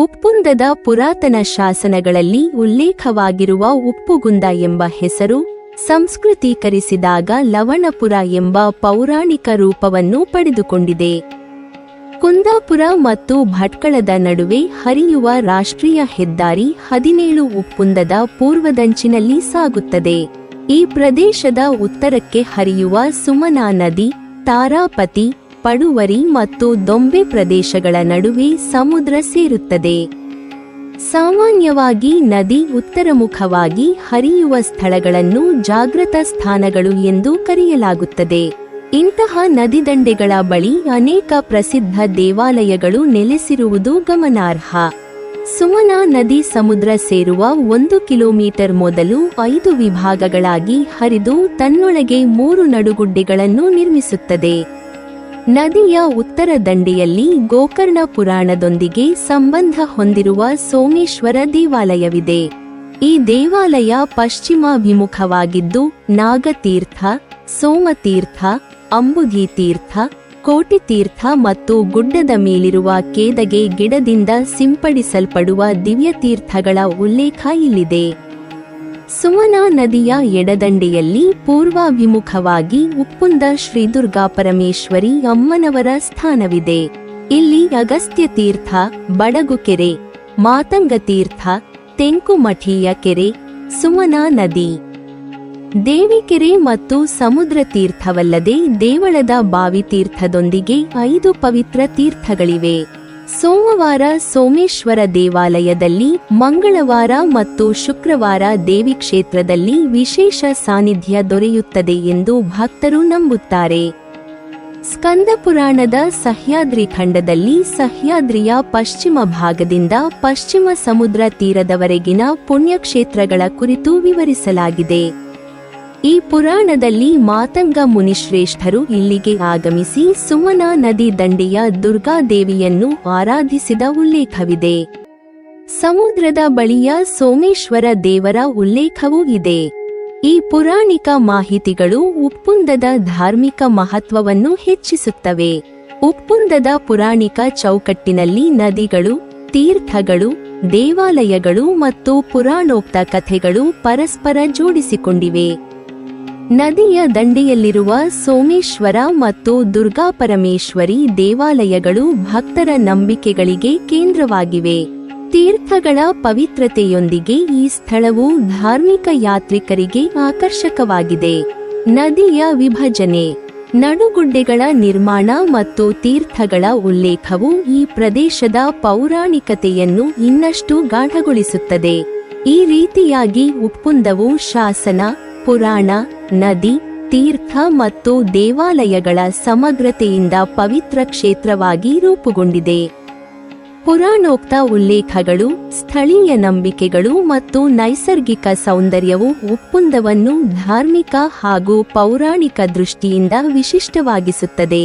ಉಪ್ಪುಂದದ ಪುರಾತನ ಶಾಸನಗಳಲ್ಲಿ ಉಲ್ಲೇಖವಾಗಿರುವ ಉಪ್ಪುಗುಂದ ಎಂಬ ಹೆಸರು ಸಂಸ್ಕೃತೀಕರಿಸಿದಾಗ ಲವಣಪುರ ಎಂಬ ಪೌರಾಣಿಕ ರೂಪವನ್ನು ಪಡೆದುಕೊಂಡಿದೆ. ಕುಂದಾಪುರ ಮತ್ತು ಭಟ್ಕಳದ ನಡುವೆ ಹರಿಯುವ ರಾಷ್ಟ್ರೀಯ ಹೆದ್ದಾರಿ 17 ಉಪ್ಪುಂದದ ಪೂರ್ವದಂಚಿನಲ್ಲಿ ಸಾಗುತ್ತದೆ. ಈ ಪ್ರದೇಶದ ಉತ್ತರಕ್ಕೆ ಹರಿಯುವ ಸುಮನಾ ನದಿ ತಾರಾಪತಿ, ಪಡುವರಿ ಮತ್ತು ದೊಂಬೆ ಪ್ರದೇಶಗಳ ನಡುವೆ ಸಮುದ್ರ ಸೇರುತ್ತದೆ. ಸಾಮಾನ್ಯವಾಗಿ ನದಿ ಉತ್ತರಮುಖವಾಗಿ ಹರಿಯುವ ಸ್ಥಳಗಳನ್ನು ಜಾಗೃತ ಸ್ಥಾನಗಳು ಎಂದು ಕರೆಯಲಾಗುತ್ತದೆ. ಇಂತಹ ನದಿದಂಡೆಗಳ ಬಳಿ ಅನೇಕ ಪ್ರಸಿದ್ಧ ದೇವಾಲಯಗಳು ನೆಲೆಸಿರುವುದು ಗಮನಾರ್ಹ. ಸುಮನಾ ನದಿ ಸಮುದ್ರ ಸೇರುವ 1 ಕಿಲೋಮೀಟರ್ ಮೊದಲು 5 ವಿಭಾಗಗಳಾಗಿ ಹರಿದು ತನ್ನೊಳಗೆ 3 ನಡುಗುಡ್ಡೆಗಳನ್ನು ನಿರ್ಮಿಸುತ್ತದೆ. ನದಿಯ ಉತ್ತರ ದಂಡೆಯಲ್ಲಿ ಗೋಕರ್ಣ ಪುರಾಣದೊಂದಿಗೆ ಸಂಬಂಧ ಹೊಂದಿರುವ ಸೋಮೇಶ್ವರ ದೇವಾಲಯವಿದೆ. ಈ ದೇವಾಲಯ ಪಶ್ಚಿಮಾಭಿಮುಖವಾಗಿದ್ದು ನಾಗತೀರ್ಥ, ಸೋಮತೀರ್ಥ, ಅಂಬುಧಿತೀರ್ಥ, ಕೋಟಿತೀರ್ಥ ಮತ್ತು ಗುಡ್ಡದ ಮೇಲಿರುವ ಕೇದಗೆ ಗಿಡದಿಂದ ಸಿಂಪಡಿಸಲ್ಪಡುವ ದಿವ್ಯತೀರ್ಥಗಳ ಉಲ್ಲೇಖ ಇಲ್ಲಿದೆ. ಸುಮನಾ ನದಿಯ ಎಡದಂಡೆಯಲ್ಲಿ ಪೂರ್ವಾಭಿಮುಖವಾಗಿ ಉಪ್ಪುಂದ ಶ್ರೀ ದುರ್ಗಾಪರಮೇಶ್ವರಿ ಅಮ್ಮನವರ ಸ್ಥಾನವಿದೆ. ಇಲ್ಲಿ ಅಗಸ್ತ್ಯ ತೀರ್ಥ, ಬಡಗು ಕೆರೆ, ಮಾತಂಗ ತೀರ್ಥ, ತೆಂಕುಮಠಿಯ ಕೆರೆ, ಸುಮನಾ ನದಿ, ದೇವಿಕೆರೆ ಮತ್ತು ಸಮುದ್ರ ತೀರ್ಥವಲ್ಲದೆ ದೇವಳದ ಬಾವಿ ತೀರ್ಥದೊಂದಿಗೆ 5 ಪವಿತ್ರ ತೀರ್ಥಗಳಿವೆ. ಸೋಮವಾರ ಸೋಮೇಶ್ವರ ದೇವಾಲಯದಲ್ಲಿ, ಮಂಗಳವಾರ ಮತ್ತು ಶುಕ್ರವಾರ ದೇವಿ ಕ್ಷೇತ್ರದಲ್ಲಿ ವಿಶೇಷ ಸಾನ್ನಿಧ್ಯ ದೊರೆಯುತ್ತದೆ ಎಂದು ಭಕ್ತರು ನಂಬುತ್ತಾರೆ. ಸ್ಕಂದಪುರಾಣದ ಸಹ್ಯಾದ್ರಿ ಖಂಡದಲ್ಲಿ ಸಹ್ಯಾದ್ರಿಯ ಪಶ್ಚಿಮ ಭಾಗದಿಂದ ಪಶ್ಚಿಮ ಸಮುದ್ರ ತೀರದವರೆಗಿನ ಪುಣ್ಯಕ್ಷೇತ್ರಗಳ ಕುರಿತು ವಿವರಿಸಲಾಗಿದೆ. ಈ ಪುರಾಣದಲ್ಲಿ ಮಾತಂಗ ಮುನಿಶ್ರೇಷ್ಠರು ಇಲ್ಲಿಗೆ ಆಗಮಿಸಿ ಸುಮನಾ ನದಿ ದಂಡೆಯ ದುರ್ಗಾದೇವಿಯನ್ನು ಆರಾಧಿಸಿದ ಉಲ್ಲೇಖವಿದೆ. ಸಮುದ್ರದ ಬಳಿಯ ಸೋಮೇಶ್ವರ ದೇವರ ಉಲ್ಲೇಖವೂ ಇದೆ. ಈ ಪುರಾಣಿಕ ಮಾಹಿತಿಗಳು ಉಪ್ಪುಂದದ ಧಾರ್ಮಿಕ ಮಹತ್ವವನ್ನು ಹೆಚ್ಚಿಸುತ್ತವೆ. ಉಪ್ಪುಂದದ ಪುರಾಣಿಕ ಚೌಕಟ್ಟಿನಲ್ಲಿ ನದಿಗಳು, ತೀರ್ಥಗಳು, ದೇವಾಲಯಗಳು ಮತ್ತು ಪುರಾಣೋಕ್ತ ಕಥೆಗಳು ಪರಸ್ಪರ ಜೋಡಿಸಿಕೊಂಡಿವೆ. ನದಿಯ ದಂಡೆಯಲ್ಲಿರುವ ಸೋಮೇಶ್ವರ ಮತ್ತು ದುರ್ಗಾಪರಮೇಶ್ವರಿ ದೇವಾಲಯಗಳು ಭಕ್ತರ ನಂಬಿಕೆಗಳಿಗೆ ಕೇಂದ್ರವಾಗಿವೆ. ತೀರ್ಥಗಳ ಪವಿತ್ರತೆಯೊಂದಿಗೆ ಈ ಸ್ಥಳವು ಧಾರ್ಮಿಕ ಯಾತ್ರಿಕರಿಗೆ ಆಕರ್ಷಕವಾಗಿದೆ. ನದಿಯ ವಿಭಜನೆ, ನಡುಗುಡ್ಡೆಗಳ ನಿರ್ಮಾಣ ಮತ್ತು ತೀರ್ಥಗಳ ಉಲ್ಲೇಖವು ಈ ಪ್ರದೇಶದ ಪೌರಾಣಿಕತೆಯನ್ನು ಇನ್ನಷ್ಟು ಗಾಢಗೊಳಿಸುತ್ತದೆ. ಈ ರೀತಿಯಾಗಿ ಉಪ್ಪುಂದವು ಶಾಸನ, ಪುರಾಣ, ನದಿ, ತೀರ್ಥ ಮತ್ತು ದೇವಾಲಯಗಳ ಸಮಗ್ರತೆಯಿಂದ ಪವಿತ್ರ ಕ್ಷೇತ್ರವಾಗಿ ರೂಪುಗೊಂಡಿದೆ. ಪುರಾಣೋಕ್ತ ಉಲ್ಲೇಖಗಳು, ಸ್ಥಳೀಯ ನಂಬಿಕೆಗಳು ಮತ್ತು ನೈಸರ್ಗಿಕ ಸೌಂದರ್ಯವು ಉಪ್ಪುಂದವನ್ನು ಧಾರ್ಮಿಕ ಹಾಗೂ ಪೌರಾಣಿಕ ದೃಷ್ಟಿಯಿಂದ ವಿಶಿಷ್ಟವಾಗಿಸುತ್ತದೆ.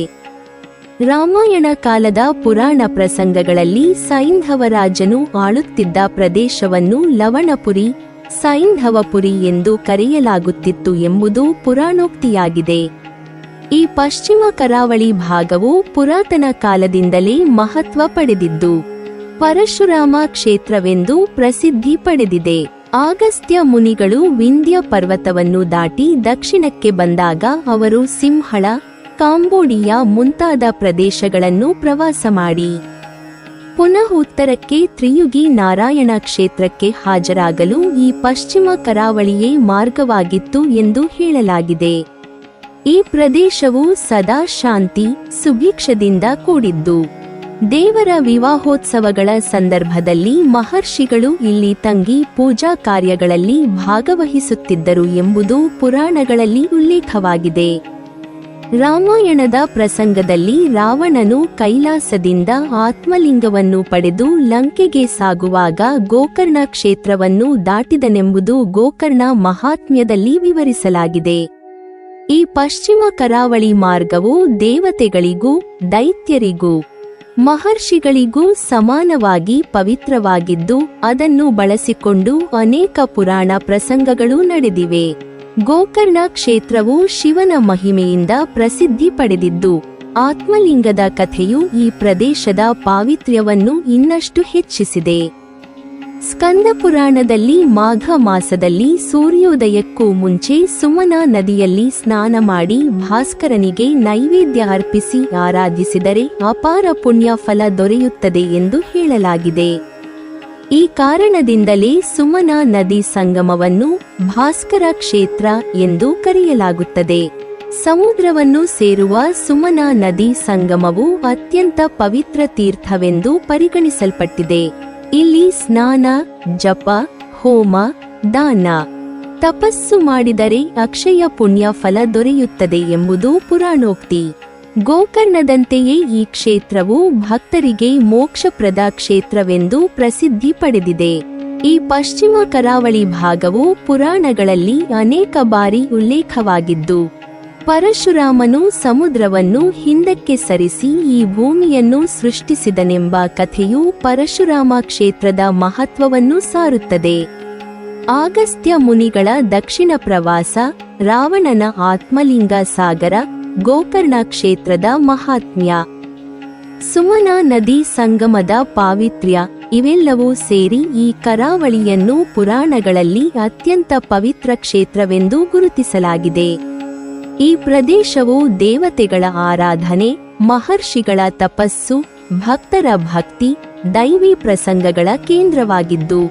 ರಾಮಾಯಣ ಕಾಲದ ಪುರಾಣ ಪ್ರಸಂಗಗಳಲ್ಲಿ ಸೈಂಧವರಾಜನು ಆಳುತ್ತಿದ್ದ ಪ್ರದೇಶವನ್ನು ಲವಣಪುರಿ, ಸೈಂಧವಪುರಿ ಎಂದು ಕರೆಯಲಾಗುತ್ತಿತ್ತು ಎಂಬುದು ಪುರಾಣೋಕ್ತಿಯಾಗಿದೆ. ಈ ಪಶ್ಚಿಮ ಕರಾವಳಿ ಭಾಗವು ಪುರಾತನ ಕಾಲದಿಂದಲೇ ಮಹತ್ವ ಪಡೆದಿದ್ದು ಪರಶುರಾಮ ಕ್ಷೇತ್ರವೆಂದು ಪ್ರಸಿದ್ಧಿ ಪಡೆದಿದೆ. ಅಗಸ್ತ್ಯ ಮುನಿಗಳು ವಿಂಧ್ಯ ಪರ್ವತವನ್ನು ದಾಟಿ ದಕ್ಷಿಣಕ್ಕೆ ಬಂದಾಗ ಅವರು ಸಿಂಹಳ, ಕಾಂಬೋಡಿಯಾ ಮುಂತಾದ ಪ್ರದೇಶಗಳನ್ನು ಪ್ರವಾಸ ಮಾಡಿ ಪುನಃ ಉತ್ತರಕ್ಕೆ ತ್ರಿಯುಗಿ ನಾರಾಯಣ ಕ್ಷೇತ್ರಕ್ಕೆ ಹಾಜರಾಗಲು ಈ ಪಶ್ಚಿಮ ಕರಾವಳಿಯೇ ಮಾರ್ಗವಾಗಿತ್ತು ಎಂದು ಹೇಳಲಾಗಿದೆ. ಈ ಪ್ರದೇಶವು ಸದಾ ಶಾಂತಿ, ಸುಭಿಕ್ಷದಿಂದ ಕೂಡಿದ್ದು ದೇವರ ವಿವಾಹೋತ್ಸವಗಳ ಸಂದರ್ಭದಲ್ಲಿ ಮಹರ್ಷಿಗಳು ಇಲ್ಲಿ ತಂಗಿ ಪೂಜಾ ಕಾರ್ಯಗಳಲ್ಲಿ ಭಾಗವಹಿಸುತ್ತಿದ್ದರು ಎಂಬುದು ಪುರಾಣಗಳಲ್ಲಿ ಉಲ್ಲೇಖವಾಗಿದೆ. ರಾಮಾಯಣದ ಪ್ರಸಂಗದಲ್ಲಿ ರಾವಣನು ಕೈಲಾಸದಿಂದ ಆತ್ಮಲಿಂಗವನ್ನು ಪಡೆದು ಲಂಕೆಗೆ ಸಾಗುವಾಗ ಗೋಕರ್ಣ ಕ್ಷೇತ್ರವನ್ನು ದಾಟಿದನೆಂಬುದು ಗೋಕರ್ಣ ಮಹಾತ್ಮ್ಯದಲ್ಲಿ ವಿವರಿಸಲಾಗಿದೆ. ಈ ಪಶ್ಚಿಮ ಕರಾವಳಿ ಮಾರ್ಗವು ದೇವತೆಗಳಿಗೂ ದೈತ್ಯರಿಗೂ ಮಹರ್ಷಿಗಳಿಗೂ ಸಮಾನವಾಗಿ ಪವಿತ್ರವಾಗಿದ್ದು ಅದನ್ನು ಬಳಸಿಕೊಂಡು ಅನೇಕ ಪುರಾಣ ಪ್ರಸಂಗಗಳು ನಡೆದಿವೆ. ಗೋಕರ್ಣ ಕ್ಷೇತ್ರವು ಶಿವನ ಮಹಿಮೆಯಿಂದ ಪ್ರಸಿದ್ಧಿ ಪಡೆದಿದ್ದು ಆತ್ಮಲಿಂಗದ ಕಥೆಯು ಈ ಪ್ರದೇಶದ ಪಾವಿತ್ರ್ಯವನ್ನು ಇನ್ನಷ್ಟು ಹೆಚ್ಚಿಸಿದೆ. ಸ್ಕಂದ ಪುರಾಣದಲ್ಲಿ ಮಾಘ ಮಾಸದಲ್ಲಿ ಸೂರ್ಯೋದಯಕ್ಕೂ ಮುಂಚೆ ಸುಮನಾ ನದಿಯಲ್ಲಿ ಸ್ನಾನ ಮಾಡಿ ಭಾಸ್ಕರನಿಗೆ ನೈವೇದ್ಯ ಅರ್ಪಿಸಿ ಆರಾಧಿಸಿದರೆ ಅಪಾರ ಪುಣ್ಯ ಫಲ ದೊರೆಯುತ್ತದೆ ಎಂದು ಹೇಳಲಾಗಿದೆ. ಈ ಕಾರಣದಿಂದಲೇ ಸುಮನಾ ನದಿ ಸಂಗಮವನ್ನು ಭಾಸ್ಕರ ಕ್ಷೇತ್ರ ಎಂದು ಕರೆಯಲಾಗುತ್ತದೆ. ಸಮುದ್ರವನ್ನು ಸೇರುವ ಸುಮನಾ ನದಿ ಸಂಗಮವು ಅತ್ಯಂತ ಪವಿತ್ರ ತೀರ್ಥವೆಂದು ಪರಿಗಣಿಸಲ್ಪಟ್ಟಿದೆ. ಇಲ್ಲಿ ಸ್ನಾನ, ಜಪ, ಹೋಮ, ದಾನ, ತಪಸ್ಸು ಮಾಡಿದರೆ ಅಕ್ಷಯ ಪುಣ್ಯ ಫಲ ದೊರೆಯುತ್ತದೆ ಎಂಬುದು ಪುರಾಣೋಕ್ತಿ. ಗೋಕರ್ಣದಂತೆಯೇ ಈ ಕ್ಷೇತ್ರವು ಭಕ್ತರಿಗೆ ಮೋಕ್ಷಪ್ರದ ಕ್ಷೇತ್ರವೆಂದು ಪ್ರಸಿದ್ಧಿ ಪಡೆದಿದೆ. ಈ ಪಶ್ಚಿಮ ಕರಾವಳಿ ಭಾಗವು ಪುರಾಣಗಳಲ್ಲಿ ಅನೇಕ ಬಾರಿ ಉಲ್ಲೇಖವಾಗಿದ್ದು, ಪರಶುರಾಮನು ಸಮುದ್ರವನ್ನು ಹಿಂದಕ್ಕೆ ಸರಿಸಿ ಈ ಭೂಮಿಯನ್ನು ಸೃಷ್ಟಿಸಿದನೆಂಬ ಕಥೆಯು ಪರಶುರಾಮ ಕ್ಷೇತ್ರದ ಮಹತ್ವವನ್ನು ಸಾರುತ್ತದೆ. ಅಗಸ್ತ್ಯ ಮುನಿಗಳ ದಕ್ಷಿಣ ಪ್ರವಾಸ, ರಾವಣನ ಆತ್ಮಲಿಂಗ ಸಾಗರ, ಗೋಕರ್ಣ ಕ್ಷೇತ್ರದ ಮಹಾತ್ಮ್ಯ, ಸುಮನಾ ನದಿ ಸಂಗಮದ ಪಾವಿತ್ರ್ಯ ಇವೆಲ್ಲವೂ ಸೇರಿ ಈ ಕರಾವಳಿಯನ್ನು ಪುರಾಣಗಳಲ್ಲಿ ಅತ್ಯಂತ ಪವಿತ್ರ ಕ್ಷೇತ್ರವೆಂದು ಗುರುತಿಸಲಾಗಿದೆ. ಈ ಪ್ರದೇಶವು ದೇವತೆಗಳ ಆರಾಧನೆ, ಮಹರ್ಷಿಗಳ ತಪಸ್ಸು, ಭಕ್ತರ ಭಕ್ತಿ, ದೈವಿ ಪ್ರಸಂಗಗಳ ಕೇಂದ್ರವಾಗಿದ್ದು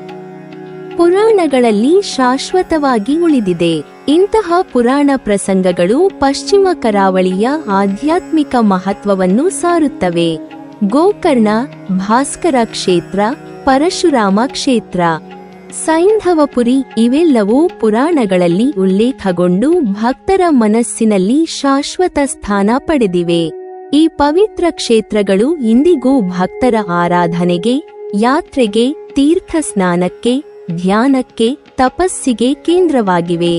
ಪುರಾಣಗಳಲ್ಲಿ ಶಾಶ್ವತವಾಗಿ ಉಳಿದಿದೆ. ಇಂತಹ ಪುರಾಣ ಪ್ರಸಂಗಗಳು ಪಶ್ಚಿಮ ಕರಾವಳಿಯ ಆಧ್ಯಾತ್ಮಿಕ ಮಹತ್ವವನ್ನು ಸಾರುತ್ತವೆ. ಗೋಕರ್ಣ, ಭಾಸ್ಕರ ಕ್ಷೇತ್ರ, ಪರಶುರಾಮ ಕ್ಷೇತ್ರ, ಸೈಂಧವಪುರಿ ಇವೆಲ್ಲವೂ ಪುರಾಣಗಳಲ್ಲಿ ಉಲ್ಲೇಖಗೊಂಡು ಭಕ್ತರ ಮನಸ್ಸಿನಲ್ಲಿ ಶಾಶ್ವತ ಸ್ಥಾನ ಪಡೆದಿವೆ. ಈ ಪವಿತ್ರ ಕ್ಷೇತ್ರಗಳು ಇಂದಿಗೂ ಭಕ್ತರ ಆರಾಧನೆಗೆ, ಯಾತ್ರೆಗೆ, ತೀರ್ಥ ಸ್ನಾನಕ್ಕೆ, ಧ್ಯಾನಕ್ಕೆ, ತಪಸ್ಸಿಗೆ ಕೇಂದ್ರವಾಗಿವೆ.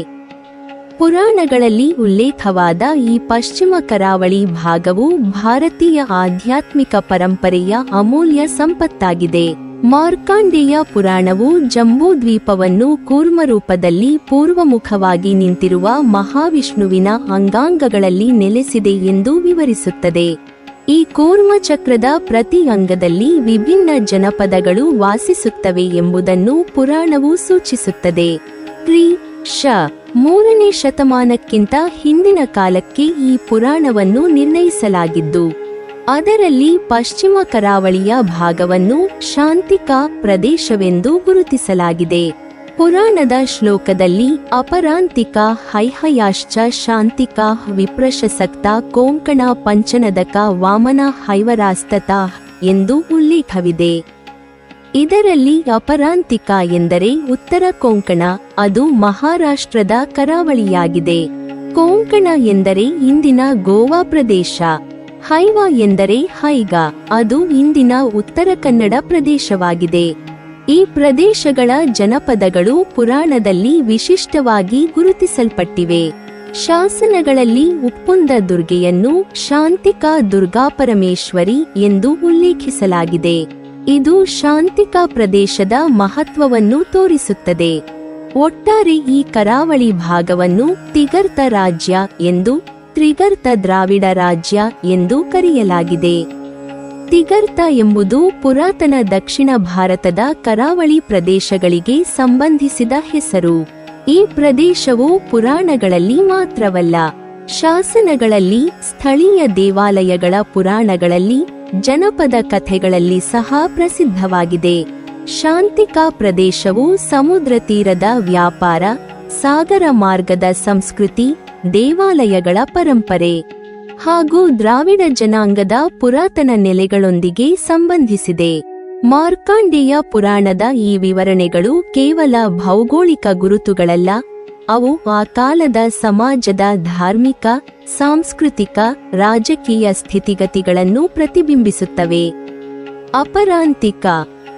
ಪುರಾಣಗಳಲ್ಲಿ ಉಲ್ಲೇಖವಾದ ಈ ಪಶ್ಚಿಮ ಕರಾವಳಿ ಭಾಗವು ಭಾರತೀಯ ಆಧ್ಯಾತ್ಮಿಕ ಪರಂಪರೆಯ ಅಮೂಲ್ಯ ಸಂಪತ್ತಾಗಿದೆ. ಮಾರ್ಕಾಂಡೇಯ ಪುರಾಣವು ಜಂಬೂದ್ವೀಪವನ್ನು ಕೂರ್ಮರೂಪದಲ್ಲಿ ಪೂರ್ವಮುಖವಾಗಿ ನಿಂತಿರುವ ಮಹಾವಿಷ್ಣುವಿನ ಅಂಗಾಂಗಗಳಲ್ಲಿ ನೆಲೆಸಿದೆ ಎಂದು ವಿವರಿಸುತ್ತದೆ. ಈ ಕೂರ್ಮಚಕ್ರದ ಪ್ರತಿ ಅಂಗದಲ್ಲಿ ವಿಭಿನ್ನ ಜನಪದಗಳು ವಾಸಿಸುತ್ತವೆ ಎಂಬುದನ್ನು ಪುರಾಣವು ಸೂಚಿಸುತ್ತದೆ. ಕ್ರಿ. ಶ. 3ನೇ ಶತಮಾನಕ್ಕಿಂತ ಹಿಂದಿನ ಕಾಲಕ್ಕೆ ಈ ಪುರಾಣವನ್ನು ನಿರ್ಣಯಿಸಲಾಗಿದ್ದು, ಅದರಲ್ಲಿ ಪಶ್ಚಿಮ ಕರಾವಳಿಯ ಭಾಗವನ್ನು ಶಾಂತಿಕಾ ಪ್ರದೇಶವೆಂದು ಗುರುತಿಸಲಾಗಿದೆ. ಪುರಾಣದ ಶ್ಲೋಕದಲ್ಲಿ ಅಪರಾಂತಿಕಾ ಹೈಹಯಾಶ್ಚ ಶಾಂತಿಕಾ ವಿಪ್ರಶಸಕ್ತ ಕೊಂಕಣ ಪಂಚನದಕ ವಾಮನ ಹೈವರಾಸ್ತತಾ ಎಂದು ಉಲ್ಲೇಖವಿದೆ. ಇದರಲ್ಲಿ ಅಪರಾಂತಿಕಾ ಎಂದರೆ ಉತ್ತರ ಕೊಂಕಣ, ಅದು ಮಹಾರಾಷ್ಟ್ರದ ಕರಾವಳಿಯಾಗಿದೆ. ಕೊಂಕಣ ಎಂದರೆ ಇಂದಿನ ಗೋವಾ ಪ್ರದೇಶ. ಹೈವ ಎಂದರೆ ಹೈಗ, ಅದು ಇಂದಿನ ಉತ್ತರ ಕನ್ನಡ ಪ್ರದೇಶವಾಗಿದೆ. ಈ ಪ್ರದೇಶಗಳ ಜನಪದಗಳು ಪುರಾಣದಲ್ಲಿ ವಿಶಿಷ್ಟವಾಗಿ ಗುರುತಿಸಲ್ಪಟ್ಟಿವೆ. ಶಾಸನಗಳಲ್ಲಿ ಉಪ್ಪುಂದ ದುರ್ಗೆಯನ್ನು ಶಾಂತಿಕಾ ದುರ್ಗಾಪರಮೇಶ್ವರಿ ಎಂದು ಉಲ್ಲೇಖಿಸಲಾಗಿದೆ. ಇದು ಶಾಂತಿಕಾ ಪ್ರದೇಶದ ಮಹತ್ವವನ್ನು ತೋರಿಸುತ್ತದೆ. ಒಟ್ಟಾರೆ ಈ ಕರಾವಳಿ ಭಾಗವನ್ನು ತಿಗರ್ತ ರಾಜ್ಯ ಎಂದು, ತ್ರಿಗರ್ತ ದ್ರಾವಿಡ ರಾಜ್ಯ ಎಂದು ಕರೆಯಲಾಗಿದೆ. ತಿಗರ್ತ ಎಂಬುದು ಪುರಾತನ ದಕ್ಷಿಣ ಭಾರತದ ಕರಾವಳಿ ಪ್ರದೇಶಗಳಿಗೆ ಸಂಬಂಧಿಸಿದ ಹೆಸರು. ಈ ಪ್ರದೇಶವು ಪುರಾಣಗಳಲ್ಲಿ ಮಾತ್ರವಲ್ಲ, ಶಾಸನಗಳಲ್ಲಿ, ಸ್ಥಳೀಯ ದೇವಾಲಯಗಳ ಪುರಾಣಗಳಲ್ಲಿ, ಜನಪದ ಕಥೆಗಳಲ್ಲಿ ಸಹ ಪ್ರಸಿದ್ಧವಾಗಿದೆ. ಶಾಂತಿಕಾ ಪ್ರದೇಶವು ಸಮುದ್ರ ತೀರದ ವ್ಯಾಪಾರ, ಸಾಗರ ಮಾರ್ಗದ ಸಂಸ್ಕೃತಿ, ದೇವಾಲಯಗಳ ಪರಂಪರೆ ಹಾಗೂ ದ್ರಾವಿಡ ಜನಾಂಗದ ಪುರಾತನ ನೆಲೆಗಳೊಂದಿಗೆ ಸಂಬಂಧಿಸಿದೆ. ಮಾರ್ಕಾಂಡೇಯ ಪುರಾಣದ ಈ ವಿವರಣೆಗಳು ಕೇವಲ ಭೌಗೋಳಿಕ ಗುರುತುಗಳಲ್ಲ, ಅವು ಆ ಕಾಲದ ಸಮಾಜದ ಧಾರ್ಮಿಕ, ಸಾಂಸ್ಕೃತಿಕ, ರಾಜಕೀಯ ಸ್ಥಿತಿಗತಿಗಳನ್ನು ಪ್ರತಿಬಿಂಬಿಸುತ್ತವೆ. ಅಪರಾಂತಿಕ,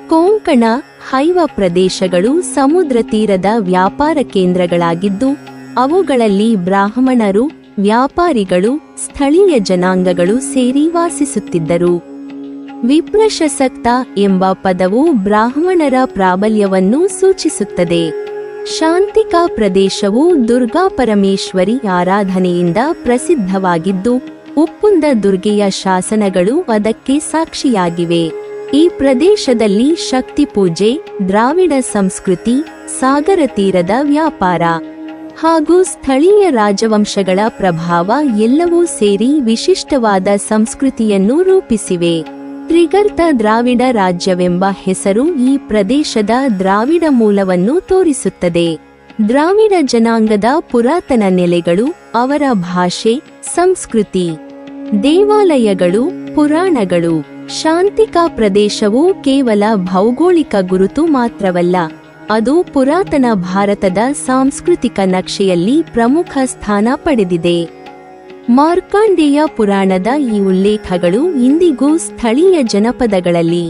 ಕೊಂಕಣ, ಹೈವ ಪ್ರದೇಶಗಳು ಸಮುದ್ರ ತೀರದ ವ್ಯಾಪಾರ ಕೇಂದ್ರಗಳಾಗಿದ್ದು, ಅವುಗಳಲ್ಲಿ ಬ್ರಾಹ್ಮಣರು, ವ್ಯಾಪಾರಿಗಳು, ಸ್ಥಳೀಯ ಜನಾಂಗಗಳು ಸೇರಿ ವಾಸಿಸುತ್ತಿದ್ದರು. ವಿಪ್ರಶಸಕ್ತ ಎಂಬ ಪದವು ಬ್ರಾಹ್ಮಣರ ಪ್ರಾಬಲ್ಯವನ್ನು ಸೂಚಿಸುತ್ತದೆ. ಶಾಂತಿಕಾ ಪ್ರದೇಶವು ದುರ್ಗಾ ಪರಮೇಶ್ವರಿ ಆರಾಧನೆಯಿಂದ ಪ್ರಸಿದ್ಧವಾಗಿದ್ದು, ಉಪ್ಪುಂದ ದುರ್ಗೆಯ ಶಾಸನಗಳು ಅದಕ್ಕೆ ಸಾಕ್ಷಿಯಾಗಿವೆ. ಈ ಪ್ರದೇಶದಲ್ಲಿ ಶಕ್ತಿ ಪೂಜೆ, ದ್ರಾವಿಡ ಸಂಸ್ಕೃತಿ, ಸಾಗರ ತೀರದ ವ್ಯಾಪಾರ ಹಾಗೂ ಸ್ಥಳೀಯ ರಾಜವಂಶಗಳ ಪ್ರಭಾವ ಎಲ್ಲವೂ ಸೇರಿ ವಿಶಿಷ್ಟವಾದ ಸಂಸ್ಕೃತಿಯನ್ನು ರೂಪಿಸಿವೆ. ತ್ರಿಗರ್ತ ದ್ರಾವಿಡ ರಾಜ್ಯವೆಂಬ ಹೆಸರು ಈ ಪ್ರದೇಶದ ದ್ರಾವಿಡ ಮೂಲವನ್ನು ತೋರಿಸುತ್ತದೆ. ದ್ರಾವಿಡ ಜನಾಂಗದ ಪುರಾತನ ನೆಲೆಗಳು, ಅವರ ಭಾಷೆ, ಸಂಸ್ಕೃತಿ, ದೇವಾಲಯಗಳು, ಪುರಾಣಗಳು. ಶಾಂತಿಕಾ ಪ್ರದೇಶವು ಕೇವಲ ಭೌಗೋಳಿಕ ಗುರುತು ಮಾತ್ರವಲ್ಲ, ಅದು ಪುರಾತನ ಭಾರತದ ಸಾಂಸ್ಕೃತಿಕ ನಕ್ಷೆಯಲ್ಲಿ ಪ್ರಮುಖ ಸ್ಥಾನ ಪಡೆದಿದೆ. ಮಾರ್ಕಾಂಡೇಯ ಪುರಾಣದ ಈ ಉಲ್ಲೇಖಗಳು ಇಂದಿಗೂ ಸ್ಥಳೀಯ ಜನಪದಗಳಲ್ಲಿ,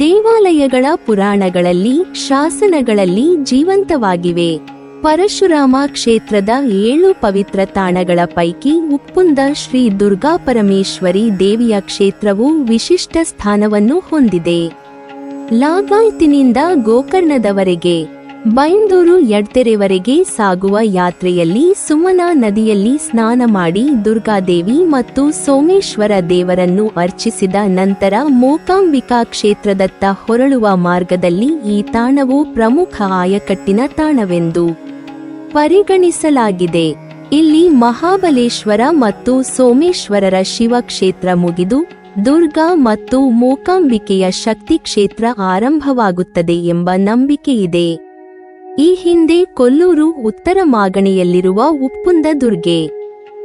ದೇವಾಲಯಗಳ ಪುರಾಣಗಳಲ್ಲಿ, ಶಾಸನಗಳಲ್ಲಿ ಜೀವಂತವಾಗಿವೆ. ಪರಶುರಾಮ ಕ್ಷೇತ್ರದ 7 ಪವಿತ್ರ ತಾಣಗಳ ಪೈಕಿ ಉಪ್ಪುಂದ ಶ್ರೀ ದುರ್ಗಾಪರಮೇಶ್ವರಿ ದೇವಿಯ ಕ್ಷೇತ್ರವು ವಿಶಿಷ್ಟ ಸ್ಥಾನವನ್ನು ಹೊಂದಿದೆ. ಲಾಗಾಯ್ತಿನಿಂದ ಗೋಕರ್ಣದವರೆಗೆ, ಬೈಂದೂರು ಎಡ್ತೆರೆವರೆಗೆ ಸಾಗುವ ಯಾತ್ರೆಯಲ್ಲಿ ಸುಮನಾ ನದಿಯಲ್ಲಿ ಸ್ನಾನ ಮಾಡಿ ದುರ್ಗಾದೇವಿ ಮತ್ತು ಸೋಮೇಶ್ವರ ದೇವರನ್ನು ಅರ್ಚಿಸಿದ ನಂತರ ಮೂಕಾಂಬಿಕಾ ಕ್ಷೇತ್ರದತ್ತ ಹೊರಳುವ ಮಾರ್ಗದಲ್ಲಿ ಈ ತಾಣವು ಪ್ರಮುಖ ಆಯಕಟ್ಟಿನ ತಾಣವೆಂದು ಪರಿಗಣಿಸಲಾಗಿದೆ. ಇಲ್ಲಿ ಮಹಾಬಲೇಶ್ವರ ಮತ್ತು ಸೋಮೇಶ್ವರರ ಶಿವಕ್ಷೇತ್ರ ಮುಗಿದು ದುರ್ಗಾ ಮತ್ತು ಮೂಕಾಂಬಿಕೆಯ ಶಕ್ತಿ ಕ್ಷೇತ್ರ ಆರಂಭವಾಗುತ್ತದೆ ಎಂಬ ನಂಬಿಕೆಯಿದೆ. ಈ ಹಿಂದೆ ಕೊಲ್ಲೂರು ಉತ್ತರ ಮಾಗಣಿಯಲ್ಲಿರುವ ಉಪ್ಪುಂದ ದುರ್ಗೆ,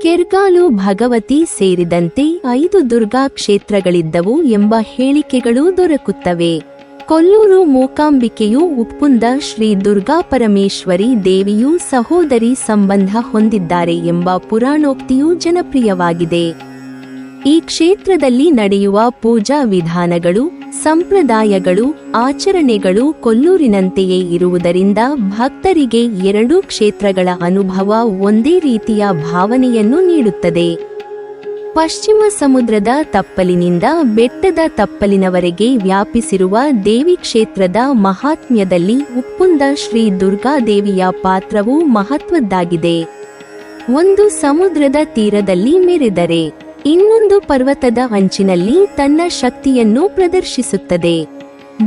ಕೆರ್ಗಾಲು ಭಗವತಿ ಸೇರಿದಂತೆ 5 ದುರ್ಗಾ ಕ್ಷೇತ್ರಗಳಿದ್ದವು ಎಂಬ ಹೇಳಿಕೆಗಳು ದೊರಕುತ್ತವೆ. ಕೊಲ್ಲೂರು ಮೂಕಾಂಬಿಕೆಯು ಉಪ್ಪುಂದ ಶ್ರೀ ದುರ್ಗಾಪರಮೇಶ್ವರಿ ದೇವಿಯೂ ಸಹೋದರಿ ಸಂಬಂಧ ಹೊಂದಿದ್ದಾರೆ ಎಂಬ ಪುರಾಣೋಕ್ತಿಯೂ ಜನಪ್ರಿಯವಾಗಿದೆ. ಈ ಕ್ಷೇತ್ರದಲ್ಲಿ ನಡೆಯುವ ಪೂಜಾ ವಿಧಾನಗಳು, ಸಂಪ್ರದಾಯಗಳು, ಆಚರಣೆಗಳು ಕೊಲ್ಲೂರಿನಂತೆಯೇ ಇರುವುದರಿಂದ ಭಕ್ತರಿಗೆ 2 ಕ್ಷೇತ್ರಗಳ ಅನುಭವ ಒಂದೇ ರೀತಿಯ ಭಾವನೆಯನ್ನು ನೀಡುತ್ತದೆ. ಪಶ್ಚಿಮ ಸಮುದ್ರದ ತಪ್ಪಲಿನಿಂದ ಬೆಟ್ಟದ ತಪ್ಪಲಿನವರೆಗೆ ವ್ಯಾಪಿಸಿರುವ ದೇವಿ ಕ್ಷೇತ್ರದ ಮಹಾತ್ಮ್ಯದಲ್ಲಿ ಉಪ್ಪುಂದ ಶ್ರೀ ದುರ್ಗಾದೇವಿಯ ಪಾತ್ರವು ಮಹತ್ವದ್ದಾಗಿದೆ. ಒಂದು ಸಮುದ್ರದ ತೀರದಲ್ಲಿ ಮೆರೆದರೆ ಇನ್ನೊಂದು ಪರ್ವತದ ಅಂಚಿನಲ್ಲಿ ತನ್ನ ಶಕ್ತಿಯನ್ನು ಪ್ರದರ್ಶಿಸುತ್ತದೆ.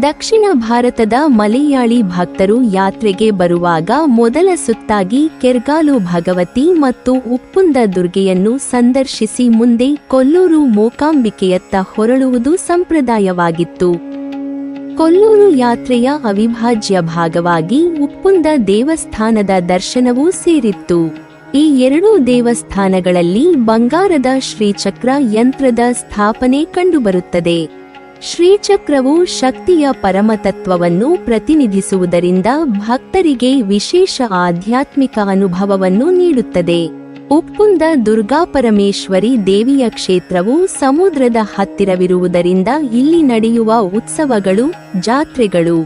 ದಕ್ಷಿಣ ಭಾರತದ ಮಲಯಾಳಿ ಭಕ್ತರು ಯಾತ್ರೆಗೆ ಬರುವಾಗ ಮೊದಲ ಸುತ್ತಾಗಿ ಕೆರ್ಗಾಲು ಭಗವತಿ ಮತ್ತು ಉಪ್ಪುಂದ ದುರ್ಗೆಯನ್ನು ಸಂದರ್ಶಿಸಿ ಮುಂದೆ ಕೊಲ್ಲೂರು ಮೂಕಾಂಬಿಕೆಯತ್ತ ಹೊರಳುವುದು ಸಂಪ್ರದಾಯವಾಗಿತ್ತು. ಕೊಲ್ಲೂರು ಯಾತ್ರೆಯ ಅವಿಭಾಜ್ಯ ಭಾಗವಾಗಿ ಉಪ್ಪುಂದ ದೇವಸ್ಥಾನದ ದರ್ಶನವೂ ಸೇರಿತ್ತು. ಈ 2 ದೇವಸ್ಥಾನಗಳಲ್ಲಿ ಬಂಗಾರದ ಶ್ರೀಚಕ್ರ ಯಂತ್ರದ ಸ್ಥಾಪನೆ ಕಂಡುಬರುತ್ತದೆ. ಶ್ರೀಚಕ್ರವು ಶಕ್ತಿಯ ಪರಮತತ್ವವನ್ನು ಪ್ರತಿನಿಧಿಸುವುದರಿಂದ ಭಕ್ತರಿಗೆ ವಿಶೇಷ ಆಧ್ಯಾತ್ಮಿಕ ಅನುಭವವನ್ನು ನೀಡುತ್ತದೆ. ಉಪ್ಪುಂದ ದುರ್ಗಾಪರಮೇಶ್ವರಿ ದೇವಿಯ ಕ್ಷೇತ್ರವು ಸಮುದ್ರದ ಹತ್ತಿರವಿರುವುದರಿಂದ ಇಲ್ಲಿ ನಡೆಯುವ ಉತ್ಸವಗಳು, ಜಾತ್ರೆಗಳು,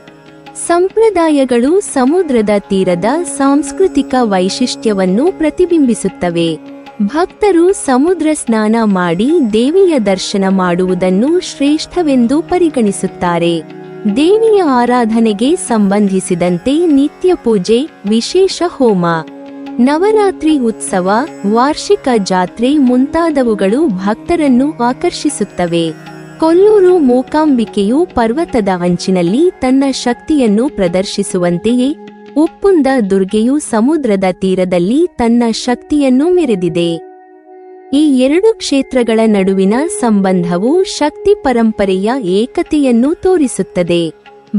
ಸಂಪ್ರದಾಯಗಳು ಸಮುದ್ರದ ತೀರದ ಸಾಂಸ್ಕೃತಿಕ ವೈಶಿಷ್ಟ್ಯವನ್ನು ಪ್ರತಿಬಿಂಬಿಸುತ್ತವೆ. ಭಕ್ತರು ಸಮುದ್ರ ಸ್ನಾನ ಮಾಡಿ ದೇವಿಯ ದರ್ಶನ ಮಾಡುವುದನ್ನು ಶ್ರೇಷ್ಠವೆಂದು ಪರಿಗಣಿಸುತ್ತಾರೆ. ದೇವಿಯ ಆರಾಧನೆಗೆ ಸಂಬಂಧಿಸಿದಂತೆ ನಿತ್ಯ ಪೂಜೆ, ವಿಶೇಷ ಹೋಮ, ನವರಾತ್ರಿ ಉತ್ಸವ, ವಾರ್ಷಿಕ ಜಾತ್ರೆ ಮುಂತಾದವುಗಳು ಭಕ್ತರನ್ನು ಆಕರ್ಷಿಸುತ್ತವೆ. ಕೊಲ್ಲೂರು ಮೂಕಾಂಬಿಕೆಯು ಪರ್ವತದ ಅಂಚಿನಲ್ಲಿ ತನ್ನ ಶಕ್ತಿಯನ್ನು ಪ್ರದರ್ಶಿಸುವಂತೆಯೇ ಉಪ್ಪುಂದ ದುರ್ಗೆಯು ಸಮುದ್ರದ ತೀರದಲ್ಲಿ ತನ್ನ ಶಕ್ತಿಯನ್ನು ಮೆರೆದಿದೆ. ಈ 2 ಕ್ಷೇತ್ರಗಳ ನಡುವಿನ ಸಂಬಂಧವು ಶಕ್ತಿ ಪರಂಪರೆಯ ಏಕತೆಯನ್ನು ತೋರಿಸುತ್ತದೆ.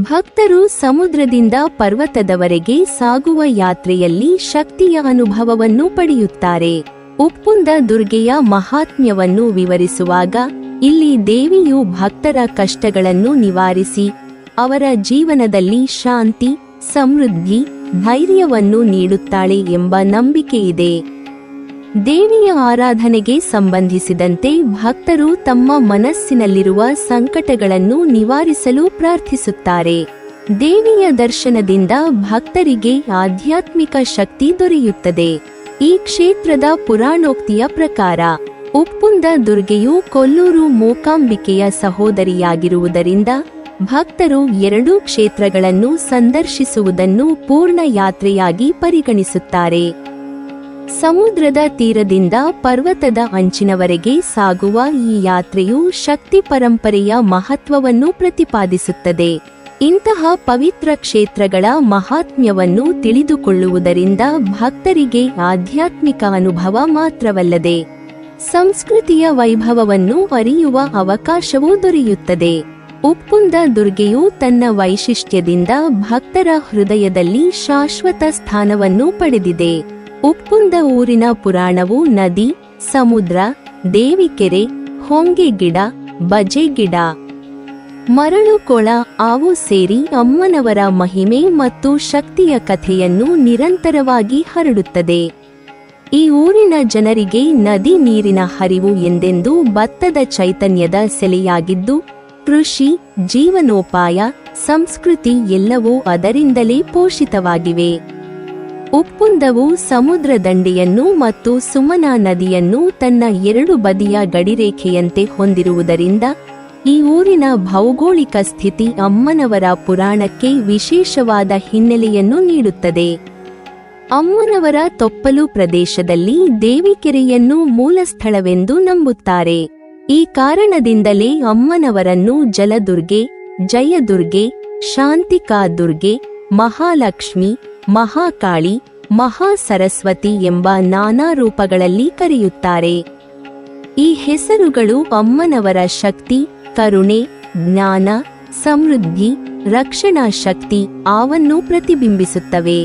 ಭಕ್ತರು ಸಮುದ್ರದಿಂದ ಪರ್ವತದವರೆಗೆ ಸಾಗುವ ಯಾತ್ರೆಯಲ್ಲಿ ಶಕ್ತಿಯ ಅನುಭವವನ್ನು ಪಡೆಯುತ್ತಾರೆ. ಉಪ್ಪುಂದ ದುರ್ಗೆಯ ಮಹಾತ್ಮ್ಯವನ್ನು ವಿವರಿಸುವಾಗ ಇಲ್ಲಿ ದೇವಿಯು ಭಕ್ತರ ಕಷ್ಟಗಳನ್ನು ನಿವಾರಿಸಿ ಅವರ ಜೀವನದಲ್ಲಿ ಶಾಂತಿ, ಸಮೃದ್ಧಿ, ಧೈರ್ಯವನ್ನು ನೀಡುತ್ತಾಳೆ ಎಂಬ ನಂಬಿಕೆಯಿದೆ. ದೇವಿಯ ಆರಾಧನೆಗೆ ಸಂಬಂಧಿಸಿದಂತೆ ಭಕ್ತರು ತಮ್ಮ ಮನಸ್ಸಿನಲ್ಲಿರುವ ಸಂಕಟಗಳನ್ನು ನಿವಾರಿಸಲು ಪ್ರಾರ್ಥಿಸುತ್ತಾರೆ. ದೇವಿಯ ದರ್ಶನದಿಂದ ಭಕ್ತರಿಗೆ ಆಧ್ಯಾತ್ಮಿಕ ಶಕ್ತಿ ದೊರೆಯುತ್ತದೆ. ಈ ಕ್ಷೇತ್ರದ ಪುರಾಣೋಕ್ತಿಯ ಪ್ರಕಾರ ಉಪ್ಪುಂದ ದುರ್ಗೆಯು ಕೊಲ್ಲೂರು ಮೂಕಾಂಬಿಕೆಯ ಸಹೋದರಿಯಾಗಿರುವುದರಿಂದ ಭಕ್ತರು 2 ಕ್ಷೇತ್ರಗಳನ್ನು ಸಂದರ್ಶಿಸುವುದನ್ನು ಪೂರ್ಣ ಯಾತ್ರೆಯಾಗಿ ಪರಿಗಣಿಸುತ್ತಾರೆ. ಸಮುದ್ರದ ತೀರದಿಂದ ಪರ್ವತದ ಅಂಚಿನವರೆಗೆ ಸಾಗುವ ಈ ಯಾತ್ರೆಯು ಶಕ್ತಿ ಪರಂಪರೆಯ ಮಹತ್ವವನ್ನು ಪ್ರತಿಪಾದಿಸುತ್ತದೆ. ಇಂತಹ ಪವಿತ್ರ ಕ್ಷೇತ್ರಗಳ ಮಹಾತ್ಮ್ಯವನ್ನು ತಿಳಿದುಕೊಳ್ಳುವುದರಿಂದ ಭಕ್ತರಿಗೆ ಆಧ್ಯಾತ್ಮಿಕ ಅನುಭವ ಮಾತ್ರವಲ್ಲದೆ ಸಂಸ್ಕೃತಿಯ ವೈಭವವನ್ನು ಅರಿಯುವ ಅವಕಾಶವೂ ದೊರೆಯುತ್ತದೆ. ಉಪ್ಪುಂದ ದುರ್ಗೆಯು ತನ್ನ ವೈಶಿಷ್ಟ್ಯದಿಂದ ಭಕ್ತರ ಹೃದಯದಲ್ಲಿ ಶಾಶ್ವತ ಸ್ಥಾನವನ್ನು ಪಡೆದಿದೆ. ಉಪ್ಪುಂದ ಊರಿನ ಪುರಾಣವು ನದಿ, ಸಮುದ್ರ, ದೇವಿಕೆರೆ, ಹೊಂಗೆ ಗಿಡ, ಬಜೆ ಗಿಡ, ಮರಳು ಕೊಳ, ಆವು ಸೇರಿ ಅಮ್ಮನವರ ಮಹಿಮೆ ಮತ್ತು ಶಕ್ತಿಯ ಕಥೆಯನ್ನು ನಿರಂತರವಾಗಿ ಹರಡುತ್ತದೆ. ಈ ಊರಿನ ಜನರಿಗೆ ನದಿ ನೀರಿನ ಹರಿವು ಎಂದೆಂದೂ ಭತ್ತದ ಚೈತನ್ಯದ ಸೆಲೆಯಾಗಿದ್ದು, ಕೃಷಿ, ಜೀವನೋಪಾಯ, ಸಂಸ್ಕೃತಿ ಎಲ್ಲವೂ ಅದರಿಂದಲೇ ಪೋಷಿತವಾಗಿವೆ. ಉಪ್ಪುಂದವು ಸಮುದ್ರ ದಂಡೆಯನ್ನು ಮತ್ತು ಸುಮನಾ ನದಿಯನ್ನು ತನ್ನ ಎರಡು ಬದಿಯ ಗಡಿರೇಖೆಯಂತೆ ಹೊಂದಿರುವುದರಿಂದ ಈ ಊರಿನ ಭೌಗೋಳಿಕ ಸ್ಥಿತಿ ಅಮ್ಮನವರ ಪುರಾಣಕ್ಕೆ ವಿಶೇಷವಾದ ಹಿನ್ನೆಲೆಯನ್ನು ನೀಡುತ್ತದೆ. ಅಮ್ಮನವರ ತೊಪ್ಪಲು ಪ್ರದೇಶದಲ್ಲಿ ದೇವಿಕೆರೆಯನ್ನು ಮೂಲಸ್ಥಳವೆಂದು ನಂಬುತ್ತಾರೆ. ಈ ಕಾರಣದಿಂದಲೇ ಅಮ್ಮನವರನ್ನು ಜಲದುರ್ಗೆ, ಜಯದುರ್ಗೆ, ಶಾಂತಿಕಾ ದುರ್ಗೆ, ಮಹಾಲಕ್ಷ್ಮಿ, ಮಹಾಕಾಳಿ, ಮಹಾಸರಸ್ವತಿ ಎಂಬ ನಾನಾ ರೂಪಗಳಲ್ಲಿ ಕರೆಯುತ್ತಾರೆ. ಈ ಹೆಸರುಗಳು ಅಮ್ಮನವರ ಶಕ್ತಿ, ಕರುಣೆ, ಜ್ಞಾನ, ಸಮೃದ್ಧಿ, ರಕ್ಷಣಾ ಶಕ್ತಿ ಅವನ್ನು ಪ್ರತಿಬಿಂಬಿಸುತ್ತವೆ.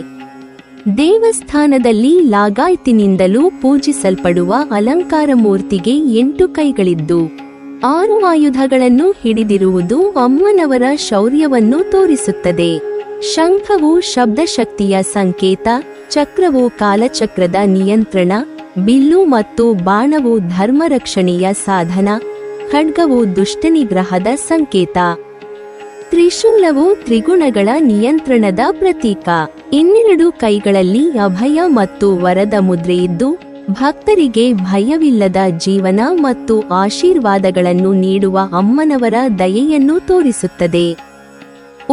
ದೇವಸ್ಥಾನದಲ್ಲಿ ಲಾಗಾಯತಿನಿಂದಲೂ ಪೂಜಿಸಲ್ಪಡುವ ಅಲಂಕಾರ ಮೂರ್ತಿಗೆ 8 ಕೈಗಳಿದ್ದು 6 ಆಯುಧಗಳನ್ನು ಹಿಡಿದಿರುವುದು ಅಮ್ಮನವರ ಶೌರ್ಯವನ್ನು ತೋರಿಸುತ್ತದೆ. ಶಂಖವು ಶಬ್ದಶಕ್ತಿಯ ಸಂಕೇತ, ಚಕ್ರವು ಕಾಲಚಕ್ರದ ನಿಯಂತ್ರಣ, ಬಿಲ್ಲು ಮತ್ತು ಬಾಣವು ಧರ್ಮರಕ್ಷಣೆಯ ಸಾಧನ, ಖಡ್ಗವು ದುಷ್ಟನಿಗ್ರಹದ ಸಂಕೇತ, ತ್ರಿಶೂಲವು ತ್ರಿಗುಣಗಳ ನಿಯಂತ್ರಣದ ಪ್ರತೀಕ. 12 ಕೈಗಳಲ್ಲಿ ಅಭಯ ಮತ್ತು ವರದ ಮುದ್ರೆಯಿದ್ದು ಭಕ್ತರಿಗೆ ಭಯವಿಲ್ಲದ ಜೀವನ ಮತ್ತು ಆಶೀರ್ವಾದಗಳನ್ನು ನೀಡುವ ಅಮ್ಮನವರ ದಯೆಯನ್ನು ತೋರಿಸುತ್ತದೆ.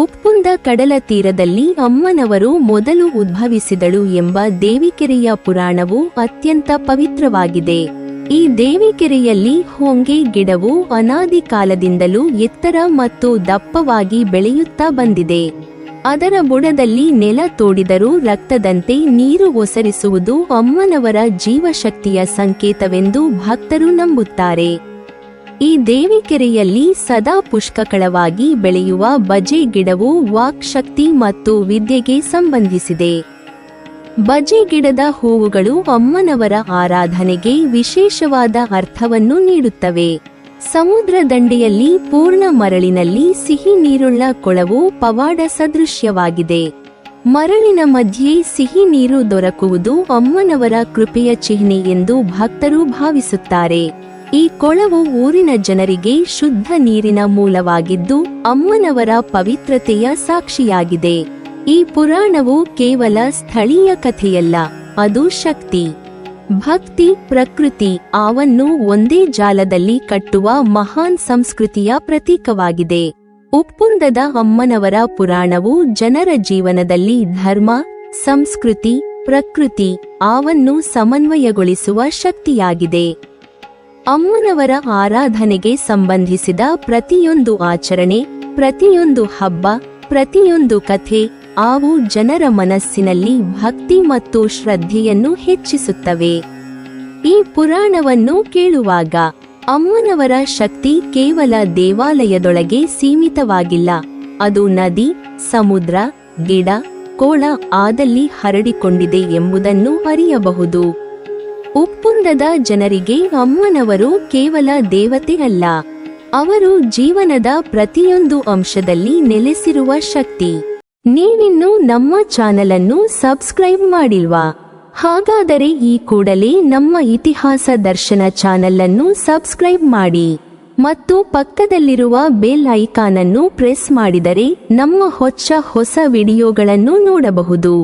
ಉಪ್ಪುಂದ ಕಡಲ ತೀರದಲ್ಲಿ ಅಮ್ಮನವರು ಮೊದಲು ಉದ್ಭವಿಸಿದಳು ಎಂಬ ದೇವಿಕೆರೆಯ ಪುರಾಣವು ಅತ್ಯಂತ ಪವಿತ್ರವಾಗಿದೆ. ಈ ದೇವಿಕೆರೆಯಲ್ಲಿ ಹೊಂಗೆ ಗಿಡವು ಅನಾದಿ ಕಾಲದಿಂದಲೂ ಎತ್ತರ ಮತ್ತು ದಪ್ಪವಾಗಿ ಬೆಳೆಯುತ್ತಾ ಬಂದಿದೆ. ಅದರ ಬುಡದಲ್ಲಿ ನೆಲ ತೋಡಿದರೂ ರಕ್ತದಂತೆ ನೀರು ಒಸರಿಸುವುದು ಅಮ್ಮನವರ ಜೀವಶಕ್ತಿಯ ಸಂಕೇತವೆಂದು ಭಕ್ತರು ನಂಬುತ್ತಾರೆ. ಈ ದೇವಿಕೆರೆಯಲ್ಲಿ ಸದಾ ಪುಷ್ಕಳವಾಗಿ ಬೆಳೆಯುವ ಬಜೆ ಗಿಡವು ವಾಕ್ಶಕ್ತಿ ಮತ್ತು ವಿದ್ಯೆಗೆ ಸಂಬಂಧಿಸಿದೆ. ಬಜೆ ಗಿಡದ ಹೂವುಗಳು ಅಮ್ಮನವರ ಆರಾಧನೆಗೆ ವಿಶೇಷವಾದ ಅರ್ಥವನ್ನು ನೀಡುತ್ತವೆ. ಸಮುದ್ರ ದಂಡೆಯಲ್ಲಿ ಪೂರ್ಣ ಮರಳಿನಲ್ಲಿ ಸಿಹಿ ನೀರುಳ್ಳ ಕೊಳವು ಪವಾಡ ಸದೃಶ್ಯವಾಗಿದೆ. ಮರಳಿನ ಮಧ್ಯೆ ಸಿಹಿ ನೀರು ದೊರಕುವುದು ಅಮ್ಮನವರ ಕೃಪೆಯ ಚಿಹ್ನೆ ಎಂದು ಭಕ್ತರು ಭಾವಿಸುತ್ತಾರೆ. ಈ ಕೊಳವು ಊರಿನ ಜನರಿಗೆ ಶುದ್ಧ ನೀರಿನ ಮೂಲವಾಗಿದ್ದು ಅಮ್ಮನವರ ಪವಿತ್ರತೆಯ ಸಾಕ್ಷಿಯಾಗಿದೆ. ಈ ಪುರಾಣವು ಕೇವಲ ಸ್ಥಳೀಯ ಕಥೆಯಲ್ಲ, ಅದು ಶಕ್ತಿ, ಭಕ್ತಿ, ಪ್ರಕೃತಿ ಅವನ್ನು ಒಂದೇ ಜಾಲದಲ್ಲಿ ಕಟ್ಟುವ ಮಹಾನ್ ಸಂಸ್ಕೃತಿಯ ಪ್ರತೀಕವಾಗಿದೆ. ಉಪ್ಪುಂದದ ಅಮ್ಮನವರ ಪುರಾಣವು ಜನರ ಜೀವನದಲ್ಲಿ ಧರ್ಮ, ಸಂಸ್ಕೃತಿ, ಪ್ರಕೃತಿ ಅವನ್ನು ಸಮನ್ವಯಗೊಳಿಸುವ ಶಕ್ತಿಯಾಗಿದೆ. ಅಮ್ಮನವರ ಆರಾಧನೆಗೆ ಸಂಬಂಧಿಸಿದ ಪ್ರತಿಯೊಂದು ಆಚರಣೆ, ಪ್ರತಿಯೊಂದು ಹಬ್ಬ, ಪ್ರತಿಯೊಂದು ಕಥೆ ಅವು ಜನರ ಮನಸ್ಸಿನಲ್ಲಿ ಭಕ್ತಿ ಮತ್ತು ಶ್ರದ್ಧೆಯನ್ನು ಹೆಚ್ಚಿಸುತ್ತವೆ. ಈ ಪುರಾಣವನ್ನು ಕೇಳುವಾಗ ಅಮ್ಮನವರ ಶಕ್ತಿ ಕೇವಲ ದೇವಾಲಯದೊಳಗೆ ಸೀಮಿತವಾಗಿಲ್ಲ, ಅದು ನದಿ, ಸಮುದ್ರ, ಗಿಡ, ಕೋಳ ಆದಲ್ಲಿ ಹರಡಿಕೊಂಡಿದೆ ಎಂಬುದನ್ನು ಅರಿಯಬಹುದು. ಉಪ್ಪುಂದದ ಜನರಿಗೆ ಅಮ್ಮನವರು ಕೇವಲ ದೇವತೆ ಅಲ್ಲ, ಅವರು ಜೀವನದ ಪ್ರತಿಯೊಂದು ಅಂಶದಲ್ಲಿ ನೆಲೆಸಿರುವ ಶಕ್ತಿ. ನೀವಿನ್ನೂ ನಮ್ಮ ಚಾನಲನ್ನು ಸಬ್ಸ್ಕ್ರೈಬ್ ಮಾಡಿಲ್ವಾ? ಹಾಗಾದರೆ ಈ ಕೂಡಲೇ ನಮ್ಮ ಇತಿಹಾಸ ದರ್ಶನ ಚಾನಲನ್ನು ಸಬ್ಸ್ಕ್ರೈಬ್ ಮಾಡಿ ಮತ್ತು ಪಕ್ಕದಲ್ಲಿರುವ ಬೆಲ್ ಐಕಾನ್ ಅನ್ನು ಪ್ರೆಸ್ ಮಾಡಿದರೆ ನಮ್ಮ ಹೊಸ ವಿಡಿಯೋಗಳನ್ನು ನೋಡಬಹುದು.